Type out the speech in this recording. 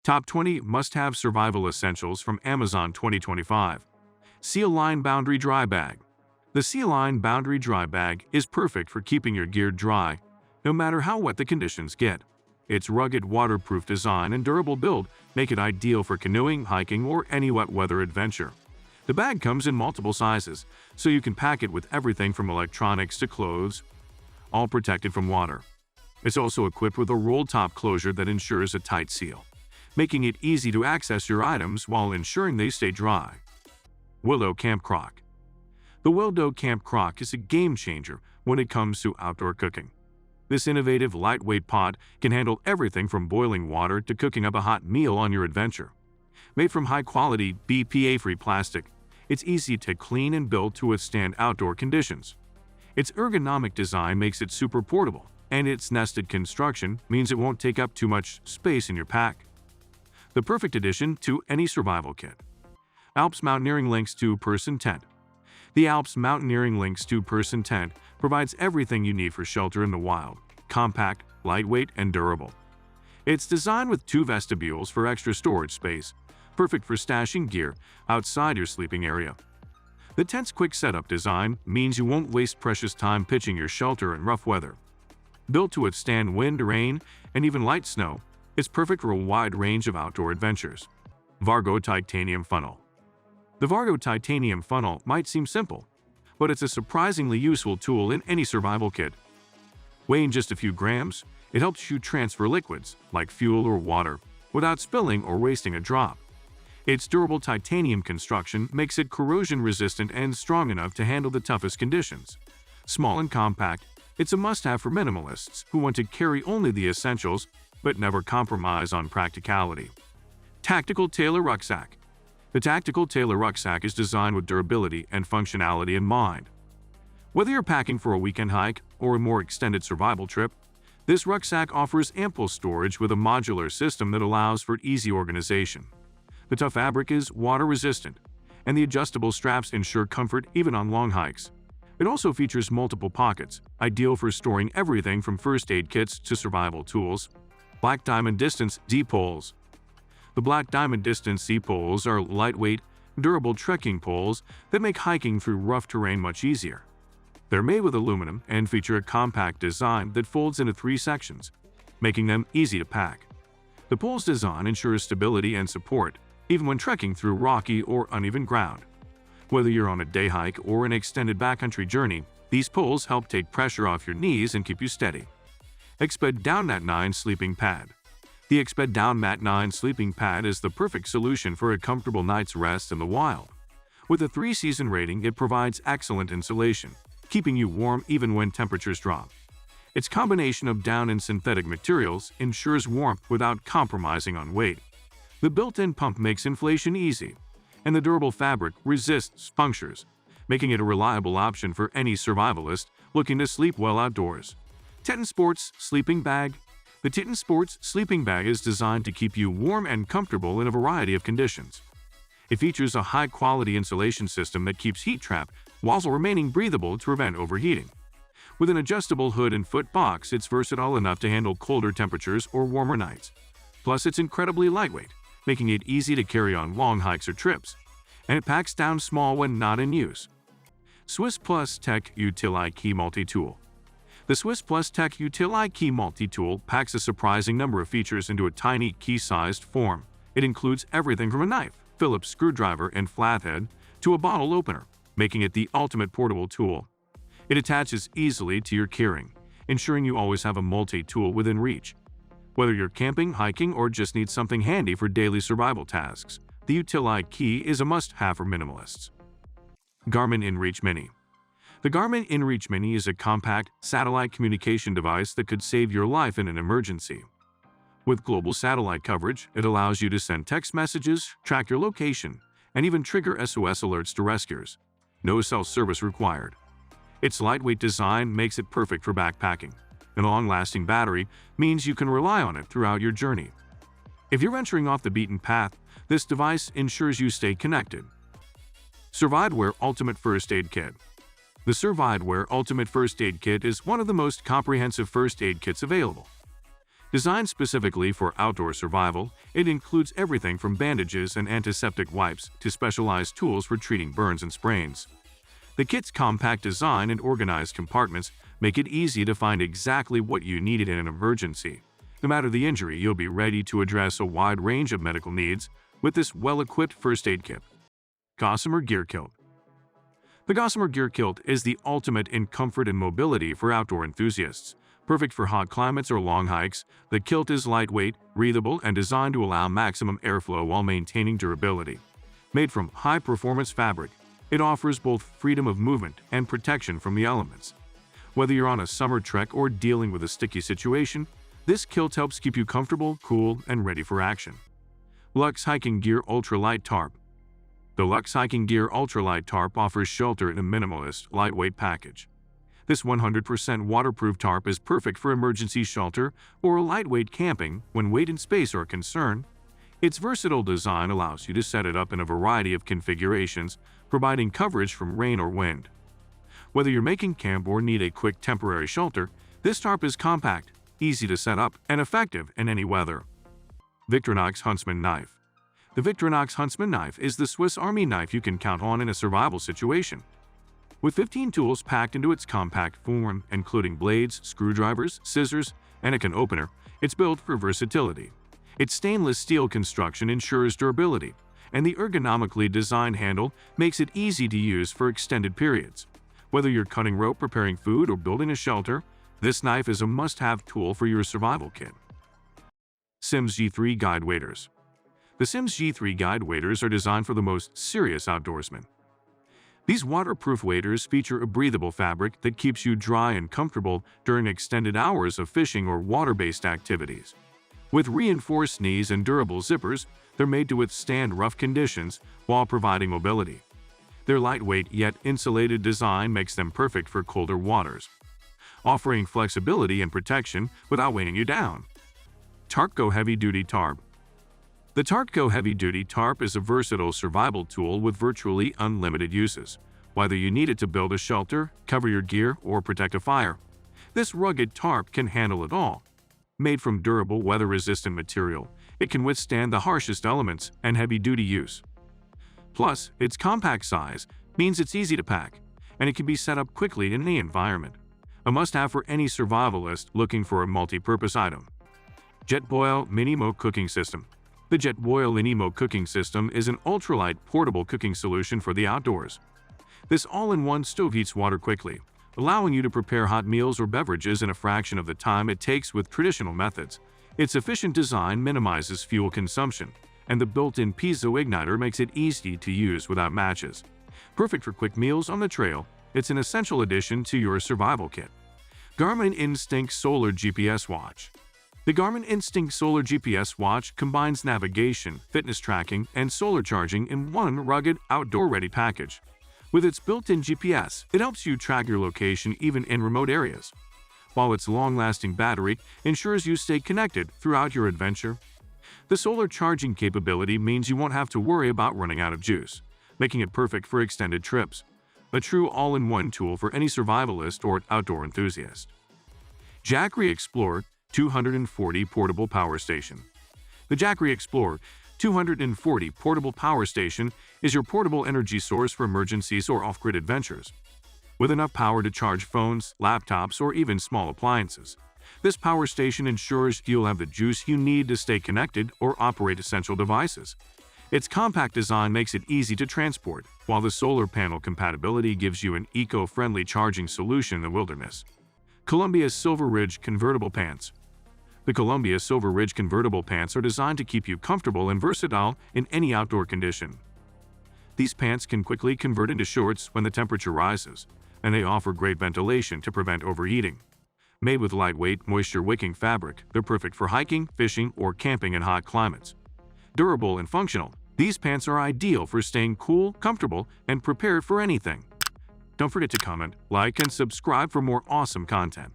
Top 20 Must-Have Survival Essentials from Amazon 2025. Sealline Boundary Dry Bag. The Sealline Boundary Dry Bag is perfect for keeping your gear dry, no matter how wet the conditions get. Its rugged, waterproof design and durable build make it ideal for canoeing, hiking, or any wet weather adventure. The bag comes in multiple sizes, so you can pack it with everything from electronics to clothes, all protected from water. It's also equipped with a roll-top closure that ensures a tight seal, making it easy to access your items while ensuring they stay dry. Willow Camp Crock. The Wildo Camp Crock is a game-changer when it comes to outdoor cooking. This innovative, lightweight pot can handle everything from boiling water to cooking up a hot meal on your adventure. Made from high-quality, BPA-free plastic, it's easy to clean and build to withstand outdoor conditions. Its ergonomic design makes it super portable, and its nested construction means it won't take up too much space in your pack. The perfect addition to any survival kit. Alps Mountaineering Lynx 2-Person Tent. The Alps Mountaineering Lynx 2-Person Tent provides everything you need for shelter in the wild, compact, lightweight, and durable. It's designed with 2 vestibules for extra storage space, perfect for stashing gear outside your sleeping area. The tent's quick setup design means you won't waste precious time pitching your shelter in rough weather. Built to withstand wind, rain, and even light snow, it's perfect for a wide range of outdoor adventures. Vargo Titanium Funnel. The Vargo Titanium Funnel might seem simple, but it's a surprisingly useful tool in any survival kit. Weighing just a few grams, it helps you transfer liquids, like fuel or water, without spilling or wasting a drop. Its durable titanium construction makes it corrosion-resistant and strong enough to handle the toughest conditions. Small and compact, it's a must-have for minimalists who want to carry only the essentials but never compromise on practicality. Tactical Tailor Rucksack. The Tactical Tailor Rucksack is designed with durability and functionality in mind. Whether you're packing for a weekend hike or a more extended survival trip, this rucksack offers ample storage with a modular system that allows for easy organization. The tough fabric is water-resistant, and the adjustable straps ensure comfort even on long hikes. It also features multiple pockets, ideal for storing everything from first aid kits to survival tools. Black Diamond Distance Z-Poles. The Black Diamond Distance Z-Poles are lightweight, durable trekking poles that make hiking through rough terrain much easier. They're made with aluminum and feature a compact design that folds into 3 sections, making them easy to pack. The pole's design ensures stability and support, even when trekking through rocky or uneven ground. Whether you're on a day hike or an extended backcountry journey, these poles help take pressure off your knees and keep you steady. Exped Downmat 9 Sleeping Pad. The Exped Downmat 9 Sleeping Pad is the perfect solution for a comfortable night's rest in the wild. With a 3-season rating, it provides excellent insulation, keeping you warm even when temperatures drop. Its combination of down and synthetic materials ensures warmth without compromising on weight. The built-in pump makes inflation easy, and the durable fabric resists punctures, making it a reliable option for any survivalist looking to sleep well outdoors. Teton Sports Sleeping Bag. The Teton Sports Sleeping Bag is designed to keep you warm and comfortable in a variety of conditions. It features a high-quality insulation system that keeps heat trapped while also remaining breathable to prevent overheating. With an adjustable hood and foot box, it's versatile enough to handle colder temperatures or warmer nights. Plus, it's incredibly lightweight, making it easy to carry on long hikes or trips, and it packs down small when not in use. Swiss Plus Tech Utili-Key Multitool. The Swiss Plus Tech Utili-Key Multitool packs a surprising number of features into a tiny key-sized form. It includes everything from a knife, Phillips screwdriver and flathead, to a bottle opener, making it the ultimate portable tool. It attaches easily to your carrying, ensuring you always have a multi-tool within reach. Whether you're camping, hiking, or just need something handy for daily survival tasks, the Utili-Key is a must-have for minimalists. Garmin Inreach Mini. The Garmin Inreach Mini is a compact, satellite communication device that could save your life in an emergency. With global satellite coverage, it allows you to send text messages, track your location, and even trigger SOS alerts to rescuers. No cell service required. Its lightweight design makes it perfect for backpacking, and a long-lasting battery means you can rely on it throughout your journey. If you're venturing off the beaten path, this device ensures you stay connected. Surviveware Ultimate First Aid Kit. The Surviveware Ultimate First Aid Kit is one of the most comprehensive first aid kits available. Designed specifically for outdoor survival, it includes everything from bandages and antiseptic wipes to specialized tools for treating burns and sprains. The kit's compact design and organized compartments make it easy to find exactly what you needed in an emergency. No matter the injury, you'll be ready to address a wide range of medical needs with this well-equipped first aid kit. Gossamer Gear Kilt. The Gossamer Gear Kilt is the ultimate in comfort and mobility for outdoor enthusiasts. Perfect for hot climates or long hikes, the kilt is lightweight, breathable, and designed to allow maximum airflow while maintaining durability. Made from high-performance fabric, it offers both freedom of movement and protection from the elements. Whether you're on a summer trek or dealing with a sticky situation, this kilt helps keep you comfortable, cool, and ready for action. Luxe Hiking Gear Ultralight Tarp. The Luxe Hiking Gear Ultralight Tarp offers shelter in a minimalist, lightweight package. This 100% waterproof tarp is perfect for emergency shelter or lightweight camping when weight and space are a concern. Its versatile design allows you to set it up in a variety of configurations, providing coverage from rain or wind. Whether you're making camp or need a quick temporary shelter, this tarp is compact, easy to set up, and effective in any weather. Victorinox Huntsman Knife. The Victorinox Huntsman knife is the Swiss Army knife you can count on in a survival situation. With 15 tools packed into its compact form, including blades, screwdrivers, scissors, and a can opener, it's built for versatility. Its stainless steel construction ensures durability, and the ergonomically designed handle makes it easy to use for extended periods. Whether you're cutting rope, preparing food, or building a shelter, this knife is a must-have tool for your survival kit. Simms G3 Guide Waders. The Simms G3 Guide Waders are designed for the most serious outdoorsmen. These waterproof waders feature a breathable fabric that keeps you dry and comfortable during extended hours of fishing or water-based activities. With reinforced knees and durable zippers, they're made to withstand rough conditions while providing mobility. Their lightweight yet insulated design makes them perfect for colder waters, offering flexibility and protection without weighing you down. Tarpco Heavyduty Tarp. The Tarpco Heavyduty Tarp is a versatile survival tool with virtually unlimited uses. Whether you need it to build a shelter, cover your gear, or protect a fire, this rugged tarp can handle it all. Made from durable, weather-resistant material, it can withstand the harshest elements and heavy-duty use. Plus, its compact size means it's easy to pack, and it can be set up quickly in any environment. A must-have for any survivalist looking for a multi-purpose item. Jetboil Mini-Mo Cooking System. The Jetboil Mini-Mo Cooking System is an ultralight portable cooking solution for the outdoors. This all-in-one stove heats water quickly, allowing you to prepare hot meals or beverages in a fraction of the time it takes with traditional methods. Its efficient design minimizes fuel consumption, and the built-in piezo igniter makes it easy to use without matches. Perfect for quick meals on the trail, it's an essential addition to your survival kit. Garmin Instinct Solar GPS Watch. The Garmin Instinct Solar GPS Watch combines navigation, fitness tracking, and solar charging in one rugged, outdoor-ready package. With its built-in GPS, it helps you track your location even in remote areas, while its long-lasting battery ensures you stay connected throughout your adventure. The solar charging capability means you won't have to worry about running out of juice, making it perfect for extended trips. A true all-in-one tool for any survivalist or outdoor enthusiast. Jackery Explorer 240 Portable Power Station. The Jackery Explorer 240 Portable Power Station is your portable energy source for emergencies or off-grid adventures. With enough power to charge phones, laptops, or even small appliances, this power station ensures you'll have the juice you need to stay connected or operate essential devices. Its compact design makes it easy to transport, while the solar panel compatibility gives you an eco-friendly charging solution in the wilderness. Columbia Silver Ridge Convertible Pants. The Columbia Silver Ridge Convertible Pants are designed to keep you comfortable and versatile in any outdoor condition. These pants can quickly convert into shorts when the temperature rises, and they offer great ventilation to prevent overheating. Made with lightweight, moisture-wicking fabric, they're perfect for hiking, fishing, or camping in hot climates. Durable and functional, these pants are ideal for staying cool, comfortable, and prepared for anything. Don't forget to comment, like, and subscribe for more awesome content.